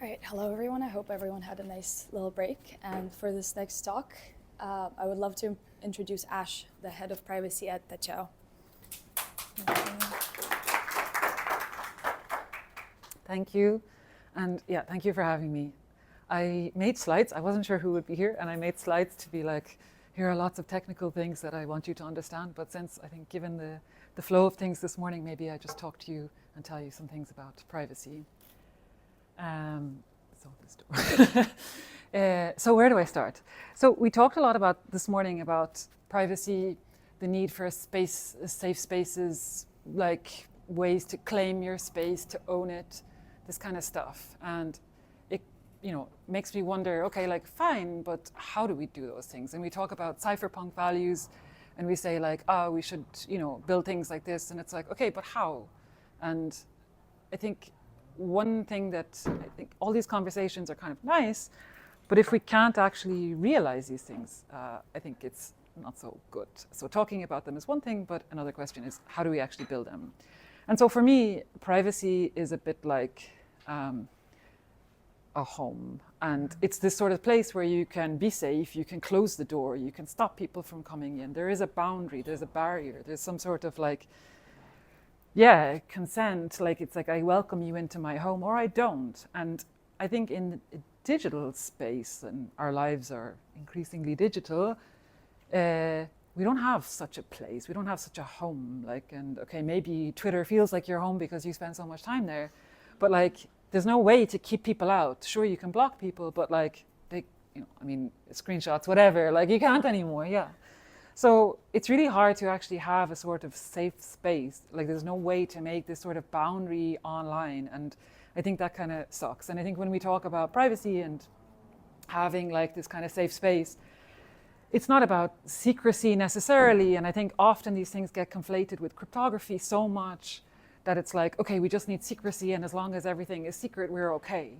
All right, hello everyone. I hope everyone had a nice little break. And for this next talk, I would love to introduce Ash, the head of privacy at Taceo. Thank you. And yeah, thank you for having me. I made slides. I wasn't sure who would be here, and I made slides to be like, here are lots of technical things that I want you to understand. But since I think given the flow of things this morning, maybe I just talk to you and tell you some things about privacy. So where do I start? So we talked a lot this morning about privacy, the need for safe spaces, like ways to claim your space, to own it, this kind of stuff. And it, makes me wonder, okay, like fine, but how do we do those things? And we talk about cypherpunk values, and we say like, we should, build things like this. And it's like, okay, but how? And I think one thing that I think all these conversations are kind of nice, but if we can't actually realize these things, I think it's not so good. So talking about them is one thing, but another question is how do we actually build them? And so for me, privacy is a bit like a home. And it's this sort of place where you can be safe, you can close the door, you can stop people from coming in. There is a boundary, there's a barrier, there's some sort of like, consent, like it's like I welcome you into my home or I don't. And I think in a digital space, and our lives are increasingly digital, we don't have such a place, we don't have such a home. And okay, maybe Twitter feels like your home because you spend so much time there, but like there's no way to keep people out. Sure, you can block people, but like they, screenshots, whatever, like you can't anymore, yeah. So it's really hard to actually have a sort of safe space. Like there's no way to make this sort of boundary online. And I think that kind of sucks. And I think when we talk about privacy and having like this kind of safe space, it's not about secrecy necessarily. And I think often these things get conflated with cryptography so much that it's like, okay, we just need secrecy. And as long as everything is secret, we're okay.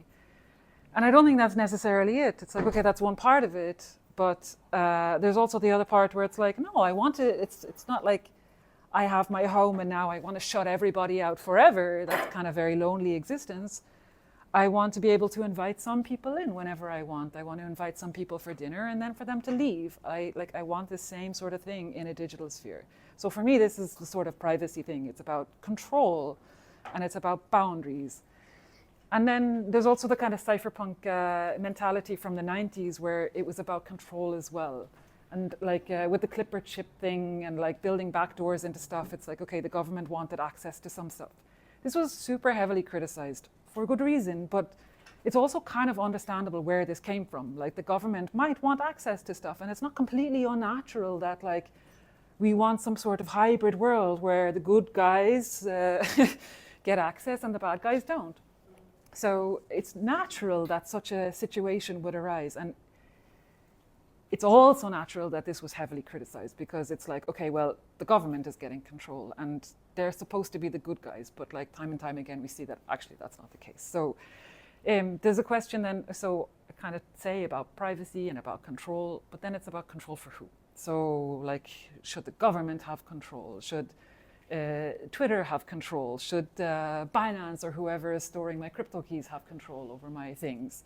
And I don't think that's necessarily it. It's like, okay, that's one part of it. But there's also the other part where it's like, no, I want to, it's not like I have my home and now I want to shut everybody out forever. That's kind of very lonely existence. I want to be able to invite some people in whenever I want. I want to invite some people for dinner and then for them to leave. I want the same sort of thing in a digital sphere. So for me, this is the sort of privacy thing. It's about control and it's about boundaries. And then there's also the kind of cypherpunk mentality from the 90s where it was about control as well. And like with the Clipper chip thing and like building backdoors into stuff, it's like, okay, the government wanted access to some stuff. This was super heavily criticized for good reason, but it's also kind of understandable where this came from. Like the government might want access to stuff, and it's not completely unnatural that like we want some sort of hybrid world where the good guys get access and the bad guys don't. So it's natural that such a situation would arise. And it's also natural that this was heavily criticized because it's like, okay, well, the government is getting control and they're supposed to be the good guys. But like time and time again, we see that actually that's not the case. So there's a question then, so I kind of say about privacy and about control, but then it's about control for who? So like, should the government have control? Should Twitter have control? Should Binance or whoever is storing my crypto keys have control over my things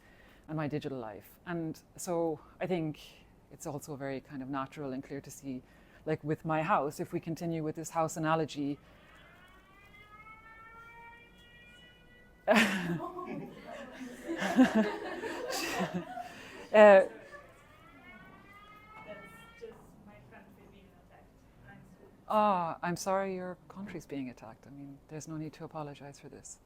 and my digital life? And so I think it's also very kind of natural and clear to see, like with my house, if we continue with this house analogy. I'm sorry your country's being attacked. I mean, there's no need to apologize for this.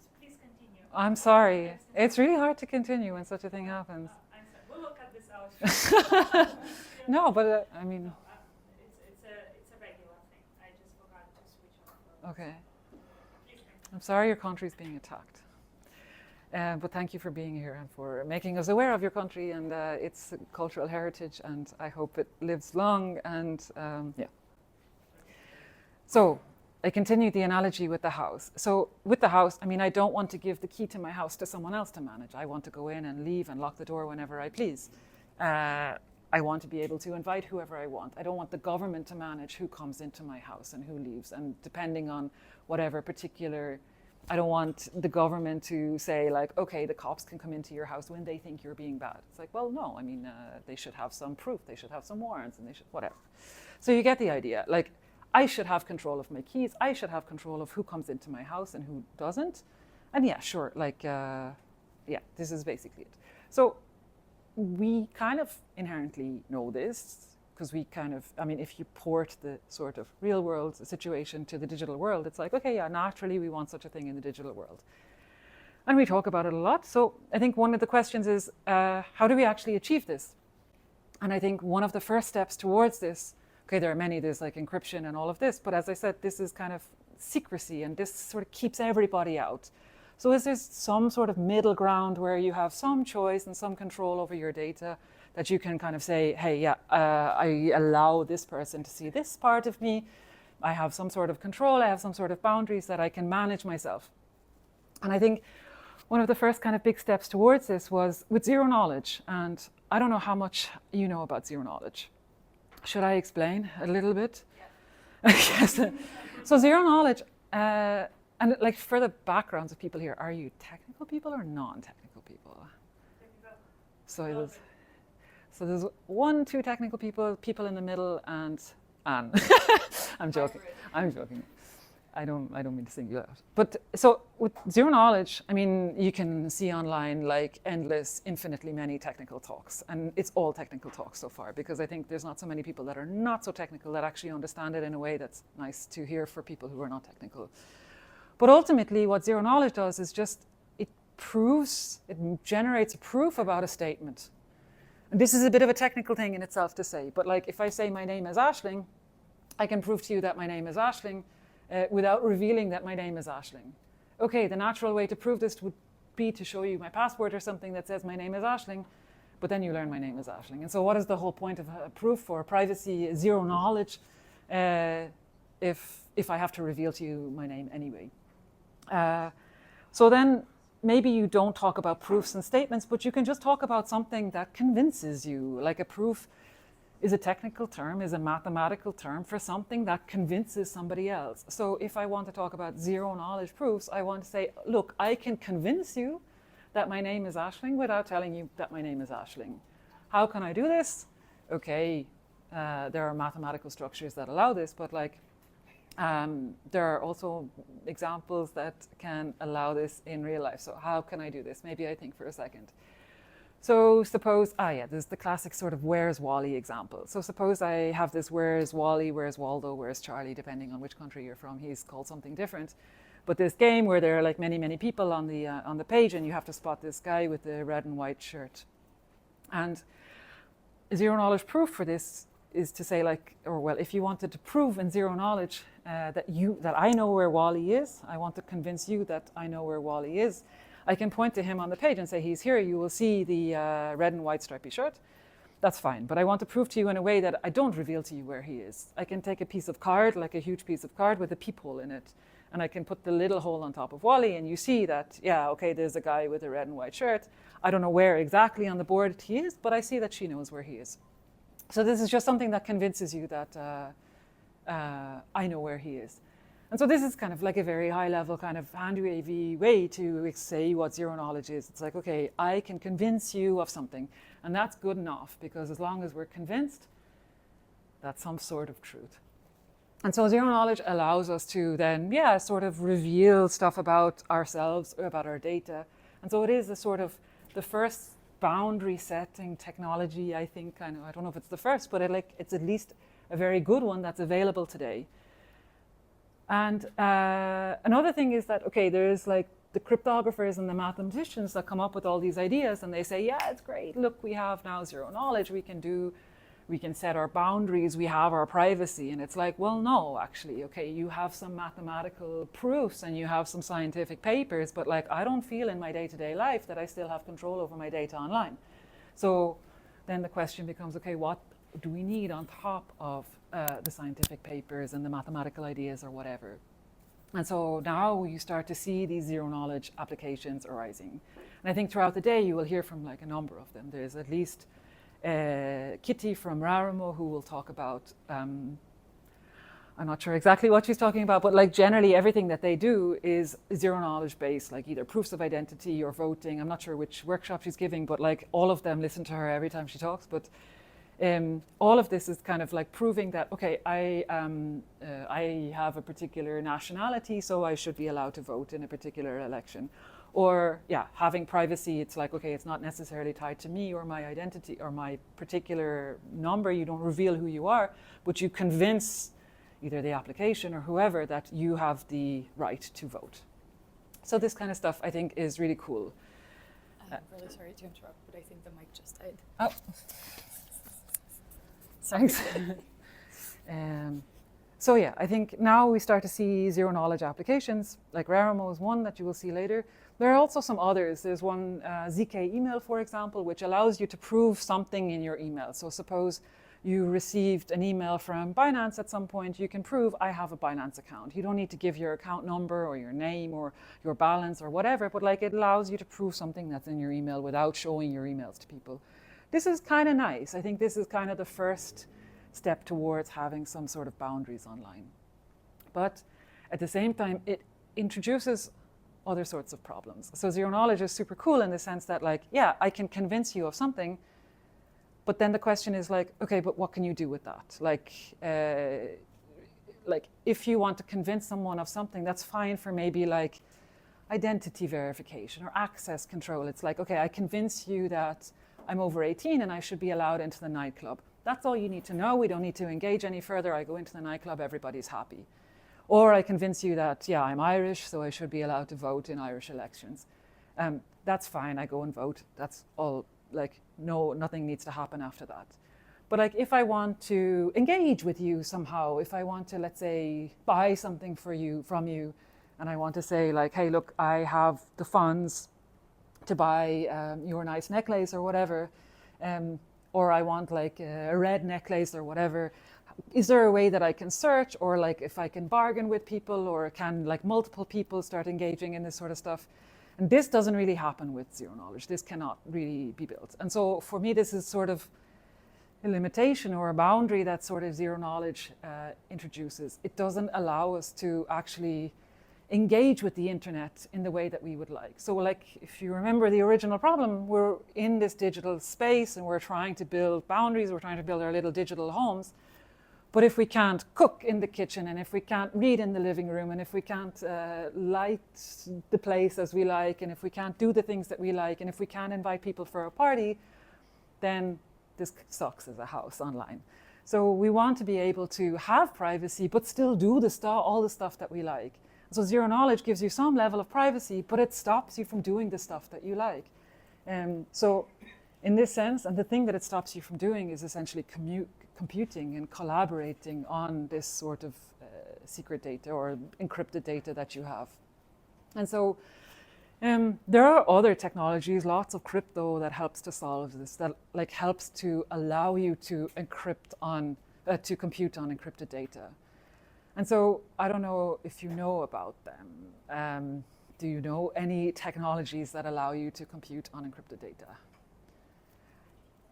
So please continue. I'm sorry. It's really hard to continue when such a thing happens. I'm sorry. We will cut this out. No, but I mean... It's a regular thing. I just forgot to switch off. Okay. I'm sorry your country's being attacked. But thank you for being here and for making us aware of your country and its cultural heritage, and I hope it lives long. And yeah. So I continue the analogy with the house. So with the house, I mean, I don't want to give the key to my house to someone else to manage. I want to go in and leave and lock the door whenever I please. I want to be able to invite whoever I want. I don't want the government to manage who comes into my house and who leaves. And depending on whatever particular I don't want the government to say like, okay, the cops can come into your house when they think you're being bad. It's like, well, no, I mean, they should have some proof, they should have some warrants, and they should, whatever. So you get the idea. Like, I should have control of my keys, I should have control of who comes into my house and who doesn't. And yeah, sure, like, yeah, this is basically it. So we kind of inherently know this, because we kind of, I mean, if you port the sort of real world situation to the digital world, it's like, okay, yeah, naturally we want such a thing in the digital world. And we talk about it a lot. So I think one of the questions is, how do we actually achieve this? And I think one of the first steps towards this, okay, there are many, there's like encryption and all of this, but as I said, this is kind of secrecy, and this sort of keeps everybody out. So is there some sort of middle ground where you have some choice and some control over your data, that you can kind of say, hey, yeah, I allow this person to see this part of me. I have some sort of control, I have some sort of boundaries that I can manage myself. And I think one of the first kind of big steps towards this was with zero knowledge. And I don't know how much you know about zero knowledge. Should I explain a little bit? Yes. So zero knowledge, and like for the backgrounds of people here, are you technical people or non-technical people? Technical. So there's 1, 2 technical people in the middle, and Anne. I'm joking. I'm joking. I don't mean to single you out. But so with zero knowledge, I mean, you can see online like endless, infinitely many technical talks, and it's all technical talks so far, because I think there's not so many people that are not so technical that actually understand it in a way that's nice to hear for people who are not technical. But ultimately, what zero knowledge does is just, it generates a proof about a statement. And this is a bit of a technical thing in itself to say, but like if I say my name is Aisling, I can prove to you that my name is Aisling without revealing that my name is Aisling. Okay, the natural way to prove this would be to show you my passport or something that says my name is Aisling, but then you learn my name is Aisling. And so what is the whole point of proof for privacy, zero knowledge, if I have to reveal to you my name anyway? So then maybe you don't talk about proofs and statements, but you can just talk about something that convinces you. Like a proof is a technical term, is a mathematical term for something that convinces somebody else. So if I want to talk about zero knowledge proofs, I want to say, look, I can convince you that my name is Aisling without telling you that my name is Aisling. How can I do this? Okay, there are mathematical structures that allow this, but like, there are also examples that can allow this in real life. So how can I do this? Maybe I think for a second. So suppose, there's the classic sort of where's Wally example. So suppose I have this where's Wally, where's Waldo, where's Charlie, depending on which country you're from, he's called something different. But this game where there are like many, many people on the page, and you have to spot this guy with the red and white shirt. And zero knowledge proof for this is to say like, or well, if you wanted to prove in zero knowledge that I know where Wally is, I want to convince you that I know where Wally is, I can point to him on the page and say, he's here, you will see the red and white stripy shirt. That's fine, but I want to prove to you in a way that I don't reveal to you where he is. I can take a piece of card, like a huge piece of card with a peephole in it, and I can put the little hole on top of Wally, and you see that, yeah, okay, there's a guy with a red and white shirt. I don't know where exactly on the board he is, but I see that she knows where he is. So this is just something that convinces you that I know where he is. And so this is kind of like a very high level kind of hand-wavy way to say what zero knowledge is. It's like, okay, I can convince you of something, and that's good enough, because as long as we're convinced, that's some sort of truth. And so zero knowledge allows us to then, sort of reveal stuff about ourselves or about our data. And so it is the first boundary setting technology, I think. I don't know if it's the first, but it's at least a very good one that's available today. And another thing is that, okay, there's like the cryptographers and the mathematicians that come up with all these ideas, and they say, yeah, it's great. Look, we have now zero knowledge. We can set our boundaries. We have our privacy. And it's like, well, no, actually, okay, you have some mathematical proofs and you have some scientific papers, but like, I don't feel in my day-to-day life that I still have control over my data online. So then the question becomes, okay, what do we need on top of the scientific papers and the mathematical ideas or whatever? And so now you start to see these zero knowledge applications arising. And I think throughout the day you will hear from like a number of them. There's at least Kitty from Rarimo who will talk about I'm not sure exactly what she's talking about, but like generally everything that they do is zero knowledge based, like either proofs of identity or voting. I'm not sure which workshop she's giving, but like all of them listen to her every time she talks. But all of this is kind of like proving that, okay, I have a particular nationality, so I should be allowed to vote in a particular election. Or yeah, having privacy, it's like, okay, it's not necessarily tied to me or my identity or my particular number. You don't reveal who you are, but you convince either the application or whoever that you have the right to vote. So this kind of stuff I think is really cool. I'm really sorry to interrupt, but I think the mic just died. Oh. Thanks. So yeah, I think now we start to see zero knowledge applications, like Rarimo is one that you will see later. There are also some others. There's one, ZK email, for example, which allows you to prove something in your email. So suppose you received an email from Binance at some point, you can prove I have a Binance account. You don't need to give your account number or your name or your balance or whatever, but like it allows you to prove something that's in your email without showing your emails to people. This is kind of nice. I think this is kind of the first step towards having some sort of boundaries online. But at the same time, it introduces other sorts of problems. So zero knowledge is super cool in the sense that like, yeah, I can convince you of something, but then the question is like, okay, but what can you do with that? Like if you want to convince someone of something, that's fine for maybe like identity verification or access control. It's like, okay, I convince you that I'm over 18 and I should be allowed into the nightclub. That's all you need to know. We don't need to engage any further. I go into the nightclub, everybody's happy. Or I convince you that, yeah, I'm Irish, so I should be allowed to vote in Irish elections. That's fine, I go and vote. That's all, like, no, nothing needs to happen after that. But like, if I want to engage with you somehow, if I want to, let's say, buy something from you, and I want to say like, hey, look, I have the funds to buy your nice necklace or whatever, or I want like a red necklace or whatever, is there a way that I can search, or like if I can bargain with people, or can like multiple people start engaging in this sort of stuff? And this doesn't really happen with zero knowledge. This cannot really be built. And so for me, this is sort of a limitation or a boundary that sort of zero knowledge introduces. It doesn't allow us to actually engage with the internet in the way that we would like. So like, if you remember the original problem, we're in this digital space and we're trying to build boundaries, we're trying to build our little digital homes. But if we can't cook in the kitchen, and if we can't read in the living room, and if we can't light the place as we like, and if we can't do the things that we like, and if we can't invite people for a party, then this sucks as a house online. So we want to be able to have privacy, but still do all the stuff that we like. So zero knowledge gives you some level of privacy, but it stops you from doing the stuff that you like. So in this sense, and the thing that it stops you from doing is essentially computing and collaborating on this sort of secret data or encrypted data that you have. And so there are other technologies, lots of crypto that helps to solve this, that like helps to allow you to compute on encrypted data. And so I don't know if you know about them. Do you know any technologies that allow you to compute on encrypted data?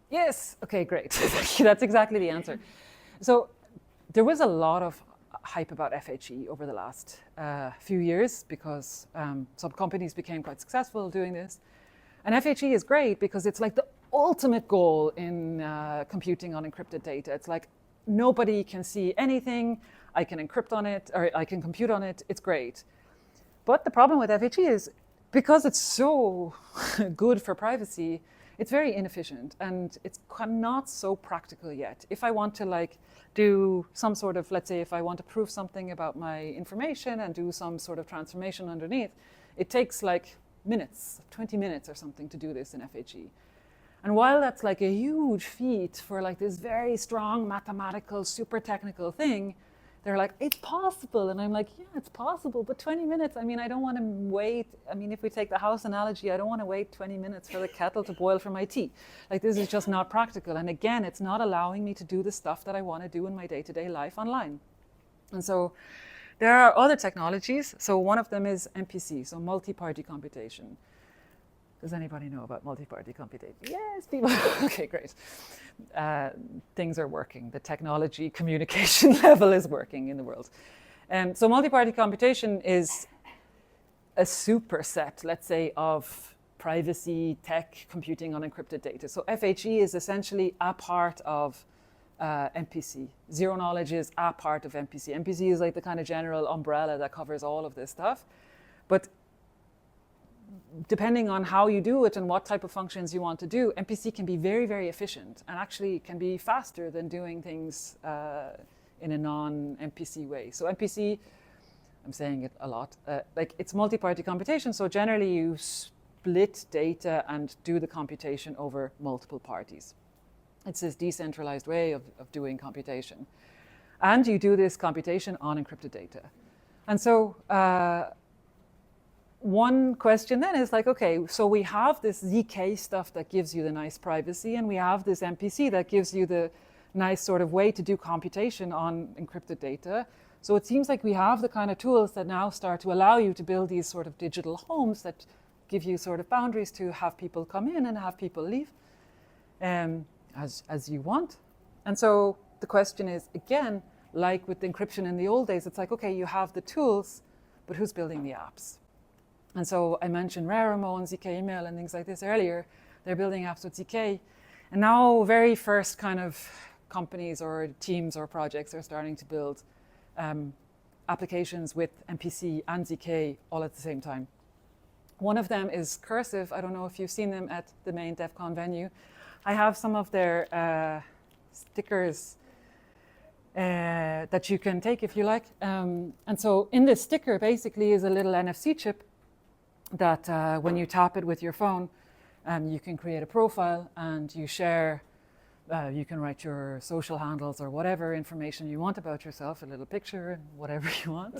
Yes, okay, great. That's exactly the answer. So there was a lot of hype about FHE over the last few years because some companies became quite successful doing this. And FHE is great because it's like the ultimate goal in computing on encrypted data. It's like nobody can see anything. I can encrypt on it, or I can compute on it. It's great. But the problem with FHE is because it's so good for privacy, it's very inefficient and it's not so practical yet. If I want to like do some sort of, let's say if I want to prove something about my information and do some sort of transformation underneath, it takes like minutes, 20 minutes or something to do this in FHE. And while that's like a huge feat for like this very strong mathematical, super technical thing, they're like, it's possible. And I'm like, yeah, it's possible, but 20 minutes, I mean, I don't want to wait. I mean, if we take the house analogy, I don't want to wait 20 minutes for the kettle to boil for my tea. Like, this is just not practical. And again, it's not allowing me to do the stuff that I want to do in my day-to-day life online. And so there are other technologies. So one of them is MPC, so multi-party computation. Does anybody know about multi-party computation? Yes, people. Okay, great. Things are working. The technology communication level is working in the world. So multi-party computation is a superset, let's say, of privacy tech computing on encrypted data. So FHE is essentially a part of MPC. Zero knowledge is a part of MPC. MPC is like the kind of general umbrella that covers all of this stuff. But depending on how you do it and what type of functions you want to do, MPC can be very, very efficient and actually can be faster than doing things in a non-MPC way. So MPC, I'm saying it a lot, like it's multi-party computation. So generally you split data and do the computation over multiple parties. It's this decentralized way of doing computation. And you do this computation on encrypted data. And so one question then is like, okay, so we have this ZK stuff that gives you the nice privacy, and we have this MPC that gives you the nice sort of way to do computation on encrypted data. So it seems like we have the kind of tools that now start to allow you to build these sort of digital homes that give you sort of boundaries to have people come in and have people leave as you want. And so the question is, again, like with encryption in the old days, it's like, okay, you have the tools, but who's building the apps? And so I mentioned Rarimo and ZK email and things like this earlier. They're building apps with ZK. And now very first kind of companies or teams or projects are starting to build applications with MPC and ZK all at the same time. One of them is Cursive. I don't know if you've seen them at the main devcon venue. I have some of their stickers that you can take if you like. And so in this sticker basically is a little NFC chip that when you tap it with your phone, you can create a profile and you share, you can write your social handles or whatever information you want about yourself, a little picture and whatever you want.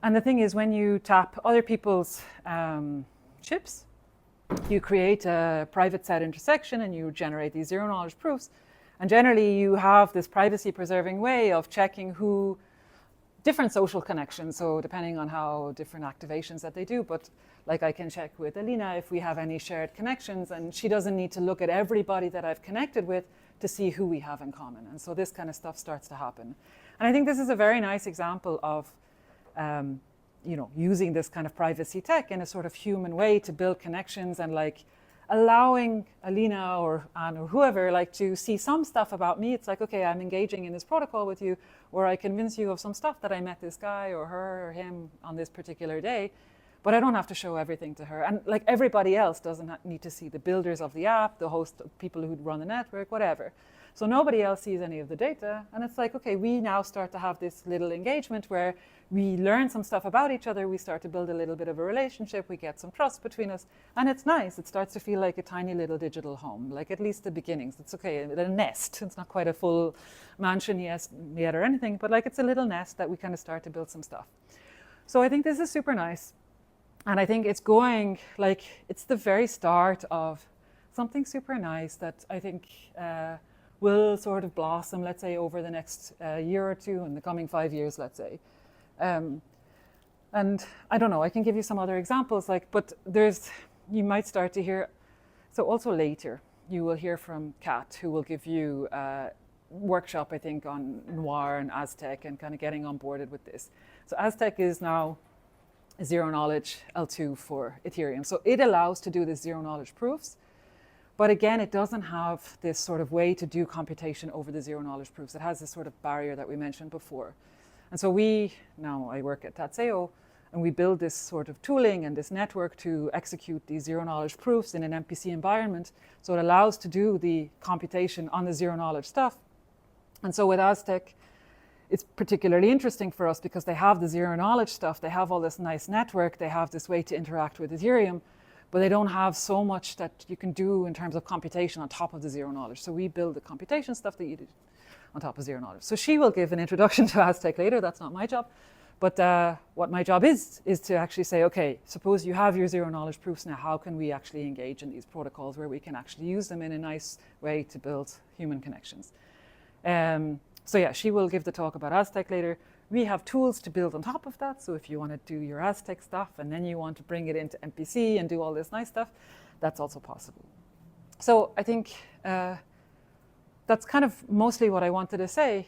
And the thing is, when you tap other people's chips, you create a private set intersection and you generate these zero knowledge proofs. And generally you have this privacy preserving way of checking who different social connections, so depending on how different activations that they do, but like I can check with Alina if we have any shared connections, and she doesn't need to look at everybody that I've connected with to see who we have in common. And so this kind of stuff starts to happen. And I think this is a very nice example of using this kind of privacy tech in a sort of human way to build connections and like allowing Alina or Anne or whoever like to see some stuff about me. It's like, okay, I'm engaging in this protocol with you, or I convince you of some stuff that I met this guy or her or him on this particular day, but I don't have to show everything to her. And like everybody else doesn't need to see the builders of the app, the host, people who run the network, whatever. So nobody else sees any of the data. And it's like, okay, we now start to have this little engagement where we learn some stuff about each other. We start to build a little bit of a relationship. We get some trust between us. And it's nice. It starts to feel like a tiny little digital home, like at least the beginnings. It's okay, a nest. It's not quite a full mansion yet or anything, but like it's a little nest that we kind of start to build some stuff. So I think this is super nice. And I think it's going, like, it's the very start of something super nice that I think will sort of blossom, let's say, over the next year or two, in the coming 5 years, let's say. And I don't know, I can give you some other examples, but you might start to hear, so also later, you will hear from Kat, who will give you a workshop, I think, on Noir and Aztec and kind of getting onboarded with this. So Aztec is now zero knowledge L2 for Ethereum. So it allows to do this zero knowledge proofs. But again, it doesn't have this sort of way to do computation over the zero knowledge proofs. It has this sort of barrier that we mentioned before. And so I work at Taceo, and we build this sort of tooling and this network to execute these zero knowledge proofs in an MPC environment. So it allows to do the computation on the zero knowledge stuff. And so with Aztec, it's particularly interesting for us because they have the zero knowledge stuff. They have all this nice network. They have this way to interact with Ethereum, but they don't have so much that you can do in terms of computation on top of the zero knowledge. So we build the computation stuff that you do on top of zero knowledge. So she will give an introduction to Aztec later. That's not my job. But what my job is to actually say, okay, suppose you have your zero knowledge proofs now. How can we actually engage in these protocols where we can actually use them in a nice way to build human connections? So yeah, she will give the talk about Aztec later. we have tools to build on top of that. So if you want to do your Aztec stuff and then you want to bring it into MPC and do all this nice stuff, that's also possible. So I think that's kind of mostly what I wanted to say,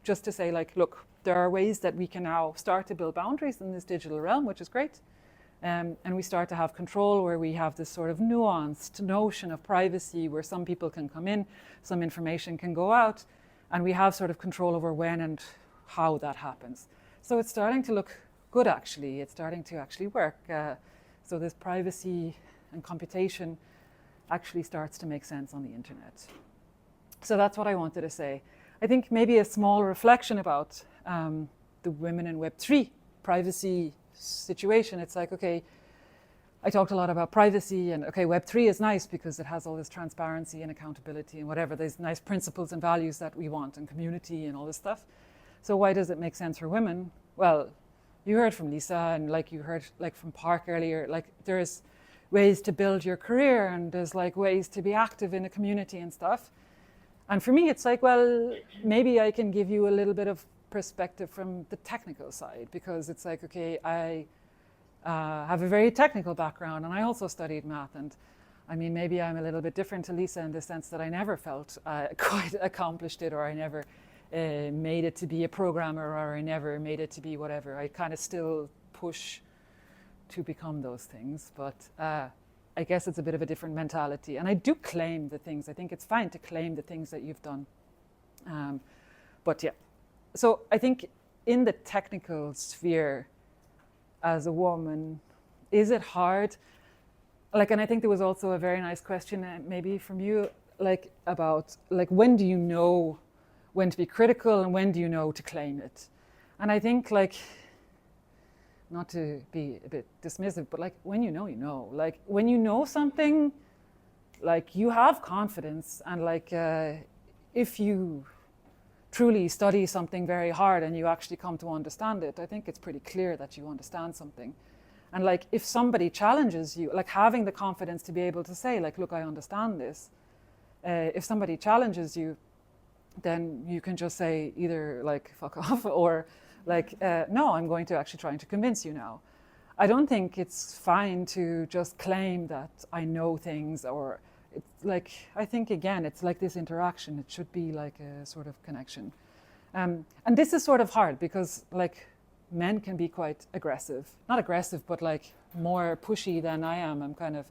just to say, like, look, there are ways that we can now start to build boundaries in this digital realm, which is great. And we start to have control where we have this sort of nuanced notion of privacy where some people can come in, some information can go out, and we have sort of control over when and how that happens. So it's starting to look good, actually. It's starting to actually work. So this privacy and computation actually starts to make sense on the internet. So that's what I wanted to say. I think maybe a small reflection about the women in Web3 privacy situation. It's like, okay, I talked a lot about privacy, and okay, Web3 is nice because it has all this transparency and accountability and whatever, these nice principles and values that we want, and community and all this stuff. So why does it make sense for women? Well, you heard from Lisa, and like you heard like from Park earlier, like there's ways to build your career, and there's like ways to be active in a community and stuff. And for me, it's like, well, maybe I can give you a little bit of perspective from the technical side, because it's like, okay, I have a very technical background, and I also studied math, and I mean, maybe I'm a little bit different to Lisa in the sense that I never felt quite accomplished it, or I never made it to be a programmer, or I never made it to be whatever. I kind of still push to become those things, but I guess it's a bit of a different mentality. And I do claim the things. I think it's fine to claim the things that you've done. But yeah, so I think in the technical sphere as a woman, is it hard? Like, and I think there was also a very nice question maybe from you, like about like, when do you know when to be critical and when do you know to claim it? And I think, like, not to be a bit dismissive, but like when you know, you know. Like when you know something, like you have confidence, and like if you truly study something very hard and you actually come to understand it, I think it's pretty clear that you understand something. And like if somebody challenges you, like having the confidence to be able to say, like, look, I understand this. If somebody challenges you, then you can just say either like fuck off, or like no, I'm going to actually trying to convince you now. I don't think it's fine to just claim that I know things, or it's like, I think again, it's like this interaction. It should be like a sort of connection. And this is sort of hard because like men can be quite aggressive, not aggressive, but like more pushy than I am. I'm kind of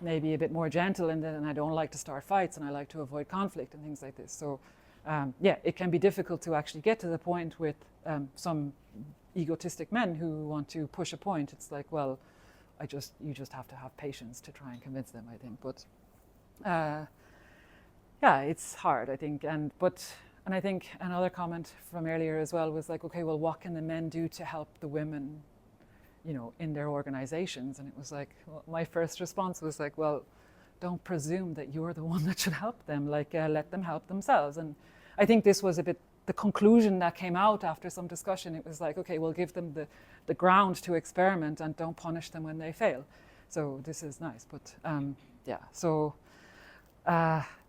maybe a bit more gentle, and I don't like to start fights, and I like to avoid conflict and things like this. So yeah, it can be difficult to actually get to the point with some egotistic men who want to push a point. It's like, well, you just have to have patience to try and convince them, I think. But yeah, it's hard, I think. And I think another comment from earlier as well was like, okay, well, what can the men do to help the women, you know, in their organizations? And it was like, well, my first response was like, well, don't presume that you're the one that should help them. Like, let them help themselves. And I think this was a bit the conclusion that came out after some discussion. It was like, okay, we'll give them the ground to experiment and don't punish them when they fail. So this is nice. But yeah, so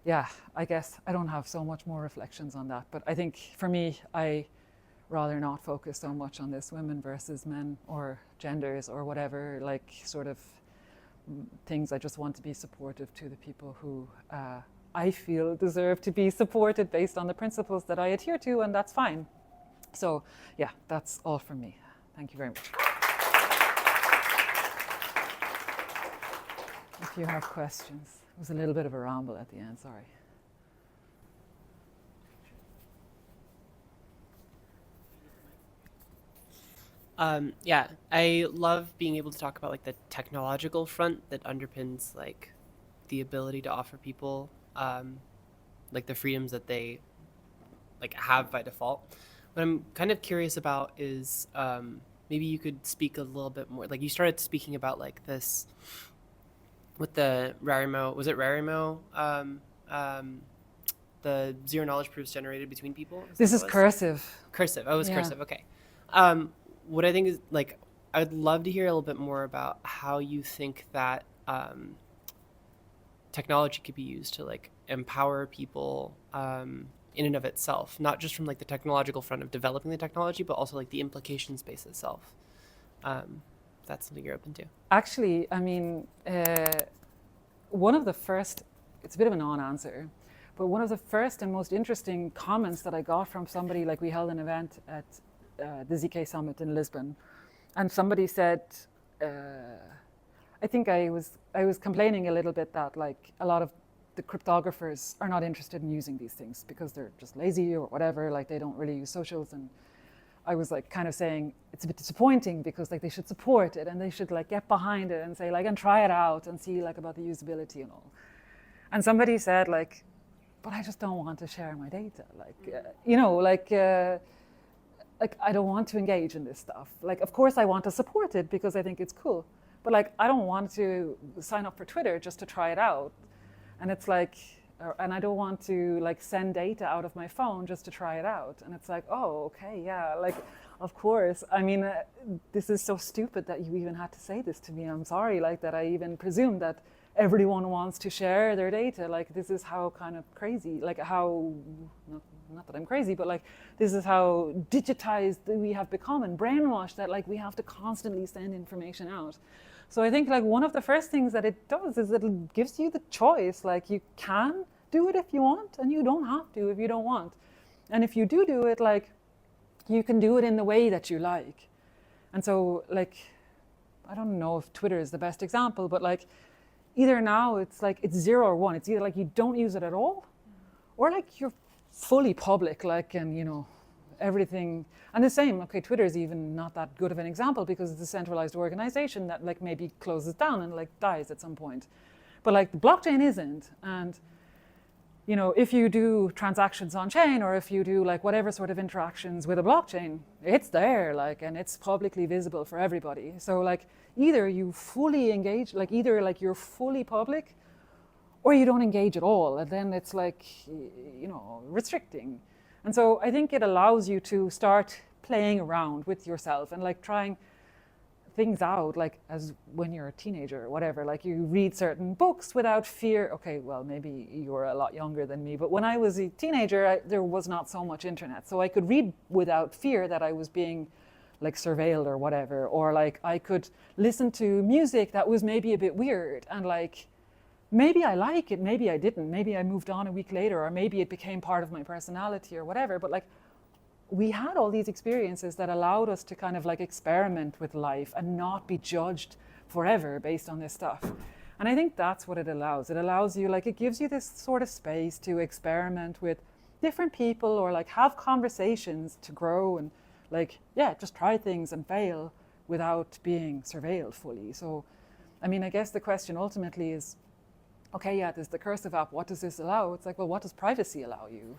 yeah, I guess I don't have so much more reflections on that. But I think for me, I rather not focus so much on this women versus men or genders or whatever, like sort of things. I just want to be supportive to the people who I feel deserve to be supported based on the principles that I adhere to, and that's fine. So yeah, that's all from me. Thank you very much. If you have questions. It was a little bit of a ramble at the end, sorry. Yeah, I love being able to talk about like the technological front that underpins like the ability to offer people like the freedoms that they like have by default. What I'm kind of curious about is maybe you could speak a little bit more. Like you started speaking about like this with the Rarimo. Was it Rarimo? The zero knowledge proofs generated between people. This is cursive. Cursive. Oh, it was Yeah. cursive. Okay. What I think is like, I would love to hear a little bit more about how you think that technology could be used to like empower people in and of itself, not just from like the technological front of developing the technology, but also like the implication space itself. That's something you're open to. Actually, I mean, one of the first, it's a bit of a non-answer, but one of the first and most interesting comments that I got from somebody, like we held an event at the ZK Summit in Lisbon, and somebody said, I think I was complaining a little bit that like a lot of the cryptographers are not interested in using these things because they're just lazy or whatever, like they don't really use socials. And I was like kind of saying it's a bit disappointing because like they should support it and they should like get behind it and say like and try it out and see like about the usability and all. And somebody said like, but I just don't want to share my data, like you know, like I don't want to engage in this stuff. Like of course I want to support it because I think it's cool, but like I don't want to sign up for Twitter just to try it out. And it's like, and I don't want to like send data out of my phone just to try it out. And it's like, oh, okay, yeah, like, of course. I mean, this is so stupid that you even had to say this to me. I'm sorry, like that I even presumed that everyone wants to share their data. Like this is how kind of crazy, like how, not that I'm crazy, but like this is how digitized we have become and brainwashed that like we have to constantly send information out. So I think like one of the first things that it does is that it gives you the choice. Like you can do it if you want and you don't have to if you don't want. And if you do it, like you can do it in the way that you like. And so like, I don't know if Twitter is the best example, but like either now it's like it's 0 or 1. It's either like you don't use it at all or like you're fully public, like, and you know, everything. And the same, okay, Twitter is even not that good of an example because it's a centralized organization that like maybe closes down and like dies at some point. But like the blockchain isn't. And you know, if you do transactions on chain or if you do like whatever sort of interactions with a blockchain, it's there, like, and it's publicly visible for everybody. So like either you fully engage, like either like you're fully public or you don't engage at all. And then it's like, you know, restricting. And so I think it allows you to start playing around with yourself and like trying things out, like as when you're a teenager or whatever, like you read certain books without fear. Okay, well, maybe you're a lot younger than me, but when I was a teenager, there was not so much internet. So I could read without fear that I was being like surveilled or whatever, or like I could listen to music that was maybe a bit weird and like, maybe I like it, maybe I didn't, maybe I moved on a week later, or maybe it became part of my personality or whatever. But like, we had all these experiences that allowed us to kind of like experiment with life and not be judged forever based on this stuff. And I think that's what it allows. It allows you, like, it gives you this sort of space to experiment with different people or like have conversations to grow and like, yeah, just try things and fail without being surveilled fully. So, I mean, I guess the question ultimately is, okay, yeah, there's the cursive app. What does this allow? It's like, well, what does privacy allow you?